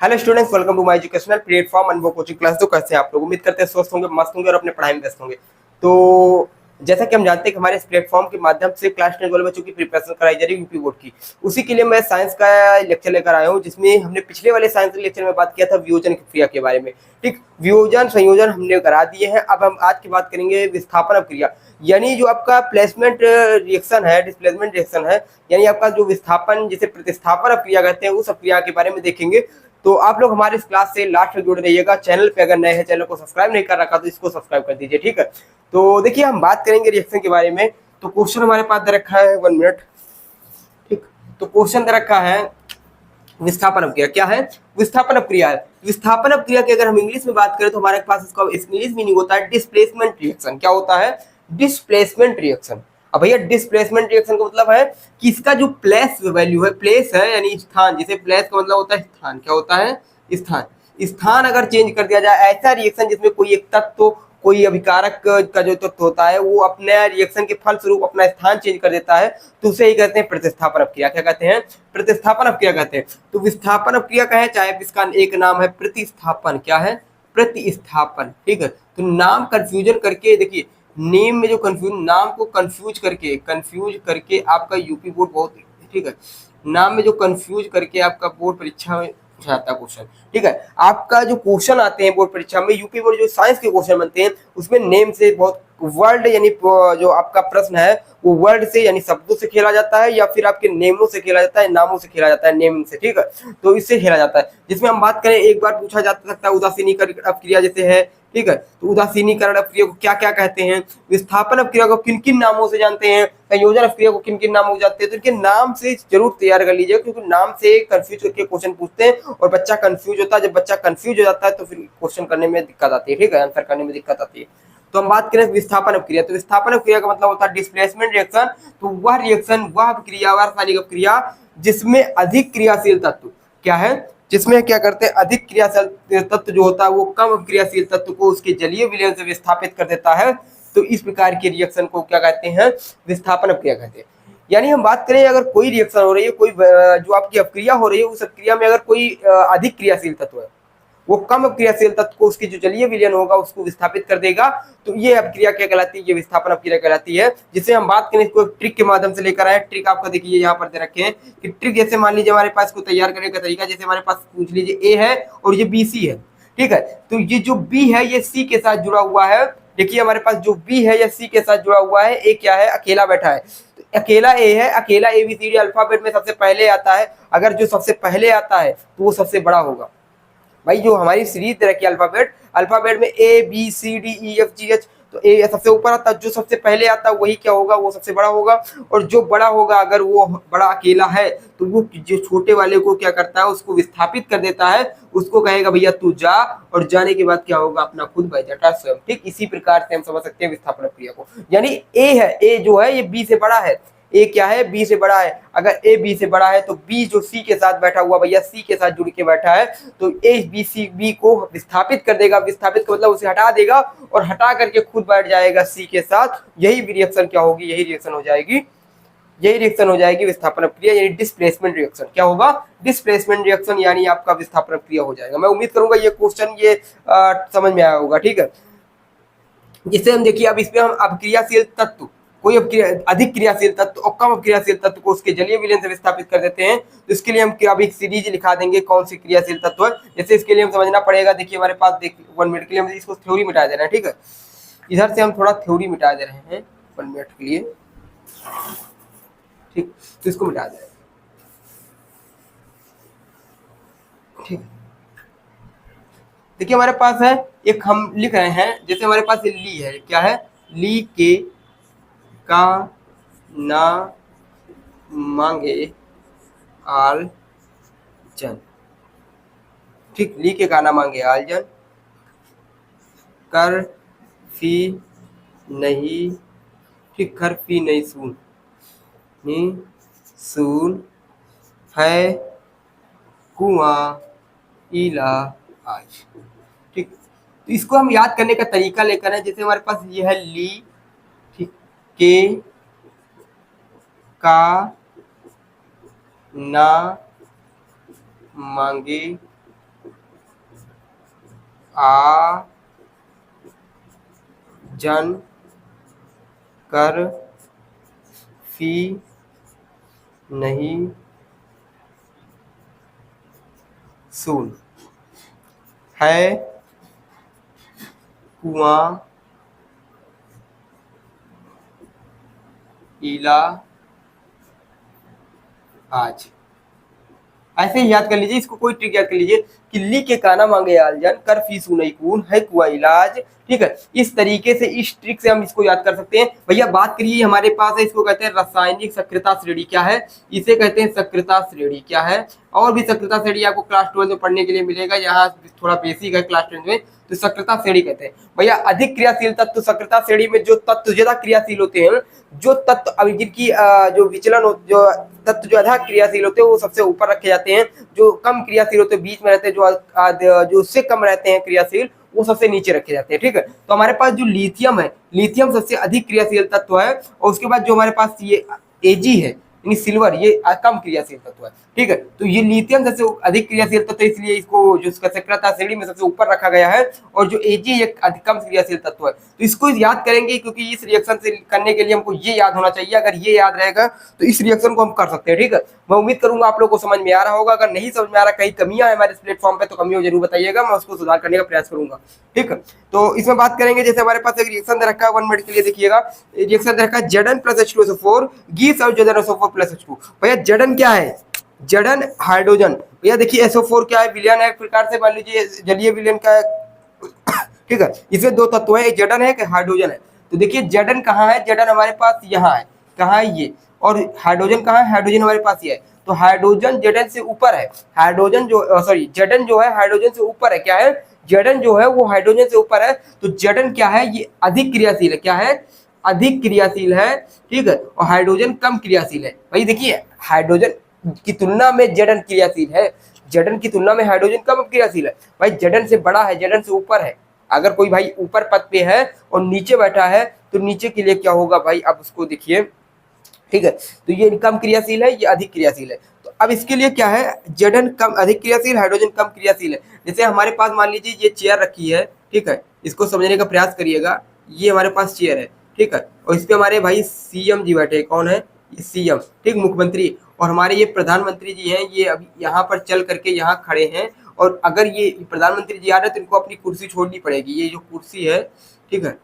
Hello students, welcome to my educational platform Anubhav coaching class. तो कैसे हैं आप लोग? उम्मीद करते हैं स्वस्थ होंगे, मस्त होंगे और अपने पढ़ाई में व्यस्त होंगे। तो जैसा कि हम जानते हैं कि हमारे इस प्लेटफॉर्म के माध्यम से क्लास 10 वाले बच्चों की प्रिपरेशन कराई जा रही है यूपी बोर्ड की। उसी के लिए मैं साइंस का लेक्चर लेकर आया हूँ, जिसमें हमने पिछले वाले साइंस के लेक्चर में बात किया था वियोजन क्रिया के बारे में। ठीक, वियोजन संयोजन हमने करा दिए हैं। अब हम आज की बात करेंगे विस्थापन क्रिया, यानी जो आपका प्लेसमेंट रिएक्शन है, डिस्प्लेसमेंट रिएक्शन है, यानी आपका जो विस्थापन जिसे प्रतिस्थापन क्रिया कहते हैं, उस क्रिया के बारे में देखेंगे। तो आप लोग हमारे इस क्लास से लास्ट तक जुड़े रहिएगा। चैनल पे अगर नए हैं, चैनल को सब्सक्राइब नहीं कर रखा तो इसको सब्सक्राइब कर दीजिए। ठीक है, तो देखिए हम बात करेंगे रिएक्शन के बारे में। तो क्वेश्चन हमारे पास दे रखा है, 1 मिनट। ठीक, तो क्वेश्चन दे रखा है विस्थापन अपक्रिया। क्या है? विस्थापन अपक्रिया है। विस्थापन अपक्रिया की अगर हम इंग्लिश में बात करें तो हमारे पास इसका इंग्लिश मीनिंग होता है डिस्प्लेसमेंट रिएक्शन। क्या होता है? Displacement reaction. अब भैया डिस्प्लेसमेंट रिएक्शन का मतलब है कि इसका जो प्लेस वैल्यू है, प्लेस है यानी स्थान, जिसे प्लेस का मतलब होता है स्थान। क्या होता है? स्थान। स्थान अगर चेंज कर दिया जाए, ऐसा रिएक्शन जिसमें कोई एक तत्व, कोई अभिकारक का जो तत्व होता है वो अपने रिएक्शन के फलस्वरूप अपना स्थान चेंज कर देता है, तो उसे ही कहते हैं प्रतिस्थापन अपक्रिया। क्या कहते हैं? प्रतिस्थापन अपक्रिया कहते हैं। तो विस्थापन अपक्रिया का है, चाहे इसका एक नाम है प्रतिस्थापन। क्या है? प्रतिस्थापन। ठीक है, तो नाम कंफ्यूजन करके, देखिए नेम में जो कंफ्यूज, नाम को कंफ्यूज करके आपका यूपी बोर्ड बहुत, ठीक है, नाम में जो कंफ्यूज करके आपका बोर्ड परीक्षा में आता है क्वेश्चन। ठीक है, आपका जो क्वेश्चन आते हैं बोर्ड परीक्षा में, यूपी बोर्ड जो साइंस के क्वेश्चन बनते हैं उसमें नेम से बहुत वर्ड, यानी जो आपका प्रश्न है वो वर्ड से यानी शब्दों से खेला जाता है, या फिर आपके नेमों से खेला जाता है, नामों से खेला जाता है, नेमिंग से। ठीक है, तो इससे खेला जाता है। जिसमें हम बात करें, एक बार पूछा जा सकता है उदासीनीकरण अपक्रिया जैसे है। ठीक है, तो उदासीनीकरण अपक्रिया को क्या क्या कहते हैं, विस्थापन अपक्रिया को किन किन नामों से जानते हैं, संयोजन अपक्रिया को किन किन नामों से जानते हैं, तो इनके नाम से जरूर तैयार कर लीजिए, क्योंकि नाम से कंफ्यूज करके क्वेश्चन पूछते हैं और बच्चा कंफ्यूज होता है। जब बच्चा कंफ्यूज हो जाता है तो फिर क्वेश्चन करने में दिक्कत आती है। ठीक है, आंसर करने में दिक्कत आती है। तो हम बात करें विस्थापन अपक्रिया, तो विस्थापन अपक्रिया का मतलब होता है डिस्प्लेसमेंट रिएक्शन। तो वह रिएक्शन, वह अपक्रिया, वह रासायनिक अपक्रिया जिसमें अधिक क्रियाशील तत्व, क्या है, जिसमें क्या करते हैं, अधिक क्रियाशील तत्व जो होता है वो कम क्रियाशील तत्व को उसके जलीय विलयन से विस्थापित कर देता है। तो इस प्रकार के रिएक्शन को क्या कहते हैं? विस्थापन अपक्रिया कहते हैं। यानी हम बात करें, अगर कोई रिएक्शन हो रही है, कोई जो आपकी अपक्रिया हो रही है, उस अपक्रिया में अगर कोई अधिक क्रियाशील तत्व है, वो कम क्रियाशील तत्व को उसकी जो जलीय विलयन होगा उसको विस्थापित कर देगा। तो ये अपक्रिया क्या कहलाती है? ये विस्थापन अपक्रिया कहलाती है। जिसे हम बात करें, इसको ट्रिक के माध्यम से लेकर आए। ट्रिक आपका देखिए यहाँ पर दे रखे हैं कि ट्रिक, जैसे मान लीजिए हमारे पास को तैयार करने का तरीका, जैसे हमारे पास पूछ लीजिए ए है और ये बी सी है। ठीक है, तो ये जो बी है ये सी के साथ जुड़ा हुआ है। देखिए हमारे पास जो बी है ये सी के साथ जुड़ा हुआ है, ए क्या है? अकेला बैठा है। तो अकेला ए है, अकेला ABCD अल्फाबेट में सबसे पहले आता है। अगर जो सबसे पहले आता है तो वो सबसे बड़ा होगा। भाई जो हमारी सीरीज तरह की अल्फाबेट में ABCDEFGH, तो ए सबसे ऊपर आता है, जो सबसे पहले आता है वही क्या होगा? वो सबसे बड़ा होगा। और जो बड़ा होगा, अगर वो बड़ा अकेला है तो वो जो छोटे वाले को क्या करता है? उसको विस्थापित कर देता है। उसको कहेगा भैया तू जा, और जाने के बाद क्या होगा? अपना खुद बैठा स्वयं। ठीक, इसी प्रकार से हम समझ सकते हैं विस्थापन क्रिया को। यानी ए है, ए जो है ये बी से बड़ा है, ए क्या है? बी से बड़ा है। अगर ए बी से बड़ा है तो बी जो सी के साथ बैठा हुआ, भैया सी के साथ जुड़ के बैठा है, तो ए बी सी बी को विस्थापित कर देगा। विस्थापित का मतलब उसे हटा देगा, और हटा करके खुद बैठ जाएगा सी के साथ। यही रिएक्शन क्या होगी? यही रिएक्शन हो जाएगी, यही रिएक्शन हो जाएगी विस्थापन क्रिया, यानी डिस्प्लेसमेंट रिएक्शन। क्या होगा? डिस्प्लेसमेंट रिएक्शन, यानी आपका विस्थापन क्रिया हो जाएगा। मैं उम्मीद करूंगा ये क्वेश्चन ये समझ में आया होगा। ठीक है, जिससे हम देखिए, अब इसमें हम अभिक्रियाशील तत्व, कोई अधिक क्रियाशील तत्व और कम क्रियाशील तत्व को उसके जलीय विलयन से विस्थापित कर देते हैं। तो इसके लिए हम अभी सीरीज लिखा देंगे कौन सी क्रियाशील तत्व है। जैसे इसके लिए हम समझना पड़ेगा, देखिए हमारे पास, देखिए 1 मिनट के लिए हम इसको थ्योरी मिटा दे रहे हैं। ठीक है, इधर से हम थोड़ा थ्योरी मिटा दे रहे हैं 1 मिनट के लिए। ठीक, तो इसको मिटा दे रहे हैं। ठीक, देखिए हमारे पास है, एक हम लिख रहे हैं, जैसे हमारे पास ली है। क्या है? ली के का ना मांगे आल जन। ठीक, ली के गाना मांगे आल जन, कर फी नहीं, ठीक, कर फी नहीं सुन, सुन है कुआं इला आज। ठीक, तो इसको हम याद करने का तरीका लेकर है। जैसे हमारे पास ये है ली, ठीक, के का ना मांगे जन कर फी नहीं सून है कुआं इला आज। ऐसे ही याद कर लीजिए, इसको कोई ट्रिक याद कर लीजिए कि ली के काना मांगे आलजन कर फीस नहीं कून है कुआ इलाज। ठीक है, इस तरीके से इस ट्रिक से हम इसको याद कर सकते हैं। भैया बात करिए हमारे पास है, इसको कहते हैं रासायनिक सक्रियता श्रेणी। क्या है? इसे कहते हैं सक्रियता श्रेणी। क्या है? और भी सक्रियता श्रेणी आपको क्लास 12 में पढ़ने के लिए मिलेगा, यहाँ थोड़ा बेसिक है क्लास 10 में, तो सक्रियता श्रेणी कहते हैं। भैया अधिक क्रियाशील तत्व सक्रियता श्रेणी में जो तत्व ज्यादा क्रियाशील होते हैं, जो तत्व अभी जिनकी जो विचलन जो तत्व जो अधिक क्रियाशील होते हैं वो सबसे ऊपर रखे जाते हैं, जो कम क्रियाशील होते हैं बीच में रहते हैं, जो उससे कम रहते हैं क्रियाशील वो सबसे नीचे रखे जाते हैं। ठीक है, तो हमारे पास जो लिथियम है, लिथियम सबसे अधिक क्रियाशील तत्व है, और उसके बाद जो हमारे पास ये एजी है यानी सिल्वर, ये कम क्रियाशील तत्व है। ठीक है, तो ये लिथियम सबसे अधिक क्रियाशील तत्व है, इसलिए इसको जो सक्रियता श्रेणी में सबसे ऊपर रखा गया है, और जो एजी एक कम क्रियाशील तत्व है। तो इसको याद करेंगे क्योंकि इस रिएक्शन से करने के लिए हमको ये याद होना चाहिए। अगर ये याद रहेगा तो इस रिएक्शन को हम कर सकते हैं। ठीक है, मैं उम्मीद करूंगा आप लोग को समझ में आ रहा होगा। अगर नहीं समझ में आ रहा, कहीं कमियां है हमारे इस प्लेटफॉर्म पे, तो कमियों जरूर बताइएगा, मैं उसको सुधार करने का प्रयास करूंगा। ठीक है, तो इसमें बात करेंगे, जैसे हमारे पास एक रिएक्शन दे रखा है 1 मिनट के लिए, देखिएगा रिएक्शन दे रखा है Zn plus H2SO4 gives out Zn plus H2। भैया जड़न क्या है? जड़न हाइड्रोजन। भैया देखिए SO4 क्या है? विलयन है एक प्रकार से, मान लीजिए जलीय विलयन का है। ठीक है, इसमें दो तत्व है, एक जड़न है, एक हाइड्रोजन है। तो देखिए जड़न कहाँ है? जड़न हमारे पास यहाँ है। कहाँ है ये? और हाइड्रोजन कहाँ है? हाइड्रोजन हमारे पास ये है। तो हाइड्रोजन जड़न से ऊपर है। हाइड्रोजन जो सॉरी जड़न जो है हाइड्रोजन से ऊपर है। क्या है? जड़न जो है वो हाइड्रोजन से ऊपर है। तो जड़न क्या है? ये अधिक क्रियाशील है। क्या है? अधिक क्रियाशील है। ठीक है, और हाइड्रोजन कम क्रियाशील है। भाई देखिए हाइड्रोजन की तुलना में जड़न क्रियाशील है, जड़न की तुलना में हाइड्रोजन कम क्रियाशील है। भाई जड़न से बड़ा है, जड़न से ऊपर है। अगर कोई भाई ऊपर पद पे है और नीचे बैठा है, तो नीचे के लिए क्या होगा भाई? अब उसको देखिए। ठीक है, तो ये कम क्रियाशील है, ये अधिक क्रियाशील है। तो अब इसके लिए क्या है? जड़न कम अधिक क्रियाशील, हाइड्रोजन कम क्रियाशील है। जैसे हमारे पास मान लीजिए ये चेयर रखी है। ठीक है, इसको समझने का प्रयास करिएगा। ये हमारे पास चेयर है। ठीक है, और इस पे हमारे भाई सीएम जी बैठे। कौन है? सीएम। ठीक, मुख्यमंत्री। और हमारे ये प्रधानमंत्री जी हैं, ये अभी यहाँ पर चल करके यहाँ खड़े हैं। और अगर ये प्रधानमंत्री जी आ रहे हैं तो इनको अपनी कुर्सी छोड़नी पड़ेगी। ये जो कुर्सी है, ठीक है,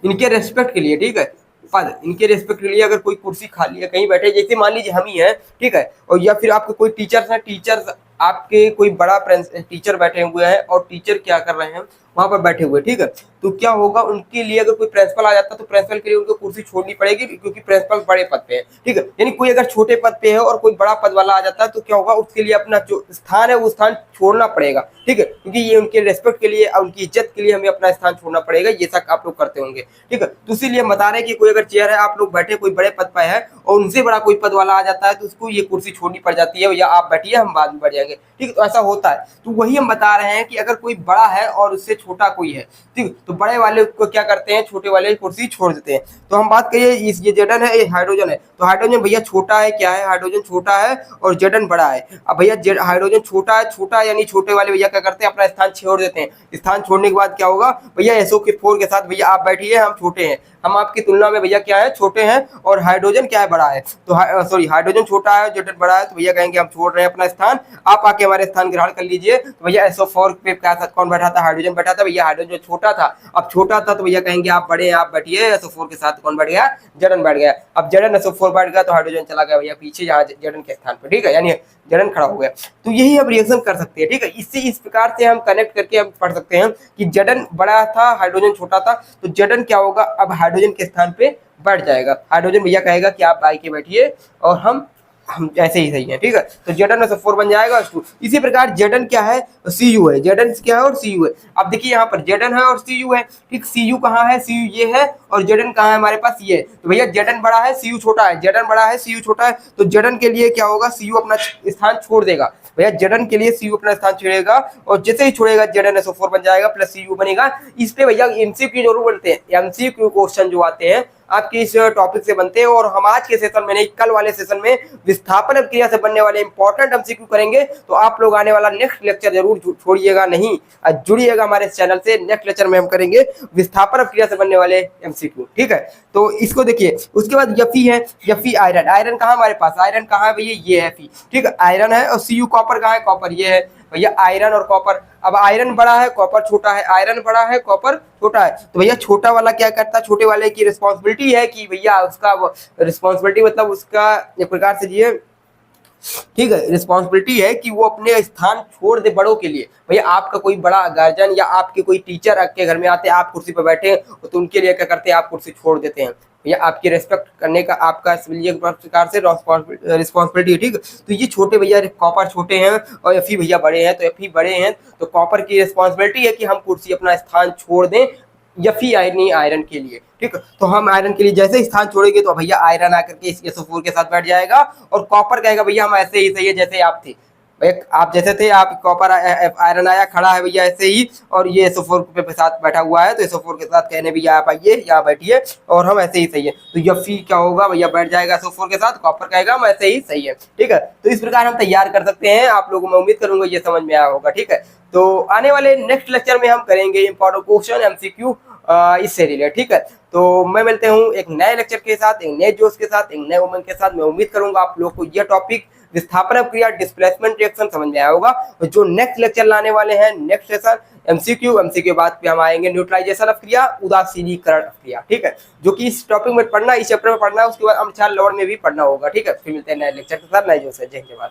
इनके रेस्पेक्ट के लिए, ठीक है, पद इनके रेस्पेक्ट के लिए अगर कोई कुर्सी खाली है, कहीं बैठे, जैसे मान लीजिए हम ही हैं। ठीक है, और या फिर आपके कोई टीचर्स हैं, टीचर्स आपके कोई बड़ा टीचर बैठे हुए हैं, और टीचर क्या कर रहे हैं? वहां पर बैठे हुए। ठीक है, तो क्या होगा उनके लिए? अगर कोई प्रिंसिपल आ जाता तो प्रिंसिपल के लिए उनको कुर्सी छोड़नी पड़ेगी, क्योंकि प्रिंसिपल बड़े पद पे है। ठीक है, यानी कोई अगर छोटे पद पे है और कोई बड़ा पद वाला आ जाता है, तो क्या होगा? उसके लिए अपना जो स्थान है वो स्थान छोड़ना पड़ेगा। ठीक है, क्योंकि ये उनके रेस्पेक्ट के लिए, उनकी इज्जत के लिए हमें अपना स्थान छोड़ना पड़ेगा। ये सब आप लोग करते होंगे। ठीक है, तो इसीलिए हम बता रहे हैं कि कोई अगर चेयर है, आप लोग बैठे, कोई बड़े पद पर है और उनसे बड़ा कोई पद वाला आ जाता है, तो उसको ये कुर्सी छोड़नी पड़ जाती है, या आप बैठिए, हम बाद में बैठ जाएंगे। ठीक है, तो ऐसा होता है। तो वही हम बता रहे हैं कि अगर कोई बड़ा है और उससे छोटा कोई है, ठीक, तो बड़े वाले को क्या करते हैं? छोटे वाले कुर्सी छोड़ देते हैं। तो हम बात करिए, इस ये जड़न है, ये हाइड्रोजन है। तो हाइड्रोजन भैया छोटा है। क्या है? हाइड्रोजन छोटा है और जड़न बड़ा है। अब भैया हाइड्रोजन छोटा है, छोटा यानी छोटे वाले भैया क्या करते हैं? अपना स्थान छोड़ देते हैं। स्थान छोड़ने के बाद क्या होगा भैया? SO4 के साथ भैया आप बैठिए, हम छोटे हैं, हम आपकी तुलना में भैया क्या है? छोटे हैं। और हाइड्रोजन क्या है? बड़ा है। तो सॉरी हाइड्रोजन छोटा है, जड़न बड़ा है, तो भैया कहेंगे हम छोड़ रहे हैं अपना स्थान, आप आके हमारे स्थान ग्रहण कर लीजिए। तो भैया SO4 पे क्या था? कौन बैठा था? हाइड्रोजन बैठा था। भैया हाइड्रोजन जो छोटा था, अब छोटा था, तो भैया कहेंगे आप बड़े हैं, आप बैठिए। SO4 के साथ कौन बैठ गया? जड़न बैठ गया। अब जड़न SO4 बैठ गया, तो हाइड्रोजन चला गया भैया पीछे, यहाँ जड़न के स्थान पर। ठीक है, यानी जड़न खड़ा हो गया। तो यही हम रिएक्शन कर सकते हैं। ठीक है, इससे इस प्रकार से हम कनेक्ट करके हम पढ़ सकते हैं कि जड़न बड़ा था, हाइड्रोजन छोटा था, तो जड़न क्या होगा? अब हाइड्रोजन के स्थान पे बैठ जाएगा। हाइड्रोजन भैया कहेगा कि आप आके बैठिए, और हम ऐसे ही सही है। ठीक है, तो जड़न SO4 बन जाएगा H2। इसी प्रकार जड़न क्या है? Cu है। जड़न क्या है? और Cu है। अब देखिए यहाँ पर जड़न है और Cu है। ठीक, Cu कहाँ है? Cu ये है, और जड़न कहाँ है? हमारे पास ये है। तो भैया जड़न बड़ा है, Cu छोटा है। जड़न बड़ा है, Cu छोटा है, तो जड़न के लिए क्या होगा? Cu अपना स्थान छोड़ देगा। भैया जड़न के लिए Cu अपना स्थान छोड़ेगा, और जैसे ही छोड़ेगा जड़न SO4 बन जाएगा, प्लस Cu बनेगा। इस पे भैया MCQ जरूर बनते हैं। MCQ क्वेश्चन जो आते हैं आपकी इस टॉपिक से बनते हैं। और हम आज के सेशन में नहीं, कल वाले सेशन में विस्थापन क्रिया से बनने वाले इंपॉर्टेंट एमसीक्यू करेंगे। तो आप लोग आने वाला नेक्स्ट लेक्चर जरूर छोड़िएगा नहीं, जुड़िएगा हमारे चैनल से। नेक्स्ट लेक्चर में हम करेंगे विस्थापन क्रिया से बनने वाले एमसीक्यू, ठीक है। तो इसको देखिए, उसके बाद यफी है, यफी आयरन, आयरन कहाँ हमारे पास, आयरन कहाँ है भैया, ये है फी, ठीक है, आयरन है। और सीयू कॉपर कहाँ है, कॉपर, ये है भैया आयरन और कॉपर। अब आयरन बड़ा है, कॉपर छोटा है, आयरन बड़ा है, कॉपर छोटा है। तो भैया छोटा वाला क्या करता है, छोटे वाले की रिस्पॉन्सिबिलिटी है कि भैया उसका रिस्पॉन्सिबिलिटी मतलब उसका एक प्रकार से ये, ठीक है, रिस्पॉन्सिबिलिटी है कि वो अपने स्थान छोड़ दे बड़ों के लिए। भैया आपका कोई बड़ा गार्जियन या आपके कोई टीचर आपके घर में आते हैं, आप कुर्सी पर बैठे हैं, तो उनके लिए क्या करते हैं, आप कुर्सी छोड़ देते हैं। भैया आपकी रेस्पेक्ट करने का आपका एक प्रकार से रिस्पॉन्सिबिलिटी है, ठीक है। तो ये छोटे भैया कॉपर छोटे हैं और एफी भैया बड़े हैं, तो एफी बड़े हैं तो कॉपर की रिस्पॉन्सिबिलिटी है कि हम कुर्सी अपना स्थान छोड़ दें यफी आयरन के लिए, ठीक है। तो हम आयरन के लिए जैसे स्थान छोड़ेंगे तो भैया आयरन आकर के इस SO4 के साथ बैठ जाएगा और कॉपर कहेगा भैया हम ऐसे ही सही है जैसे आप थे, आप जैसे थे, आप कॉपर आयरन आया खड़ा है भैया ऐसे ही, और ये SO4 के साथ बैठा हुआ है, तो SO4 के साथ कहने भैया आप आइए यहाँ बैठिए और हम ऐसे ही सही है। तो यफी क्या होगा भैया, बैठ जाएगा SO4 के साथ, कॉपर कहेगा हम ऐसे ही सही है, ठीक है। तो इस प्रकार हम तैयार कर सकते हैं। आप लोगों में उम्मीद करूंगा ये समझ में आया होगा, ठीक है। तो आने वाले नेक्स्ट लेक्चर में हम करेंगे इंपॉर्टेंट क्वेश्चन एमसीक्यू इससे रिलेटेड, ठीक है। तो मैं मिलते हूँ एक नए लेक्चर के साथ, एक नए जोश के साथ, एक नए उमंग के साथ। मैं उम्मीद करूंगा आप लोग को यह टॉपिक विस्थापन क्रिया डिस्प्लेसमेंट रिएक्शन समझ में आया होगा। जो नेक्स्ट लेक्चर लाने वाले हैं, नेक्स्ट सेशन एमसीक्यू बाद पे हम आएंगे न्यूट्रलाइजेशन ऑफ क्रिया, उदासीनीकरण क्रिया, ठीक है। जो कि इस टॉपिक में पढ़ना, इस चैप्टर में पढ़ना है, उसके बाद हम 4 लोअर में भी पढ़ना होगा, ठीक है। फिर मिलते हैं नए लेक्चर के साथ, नए जोश से। जय हिंद।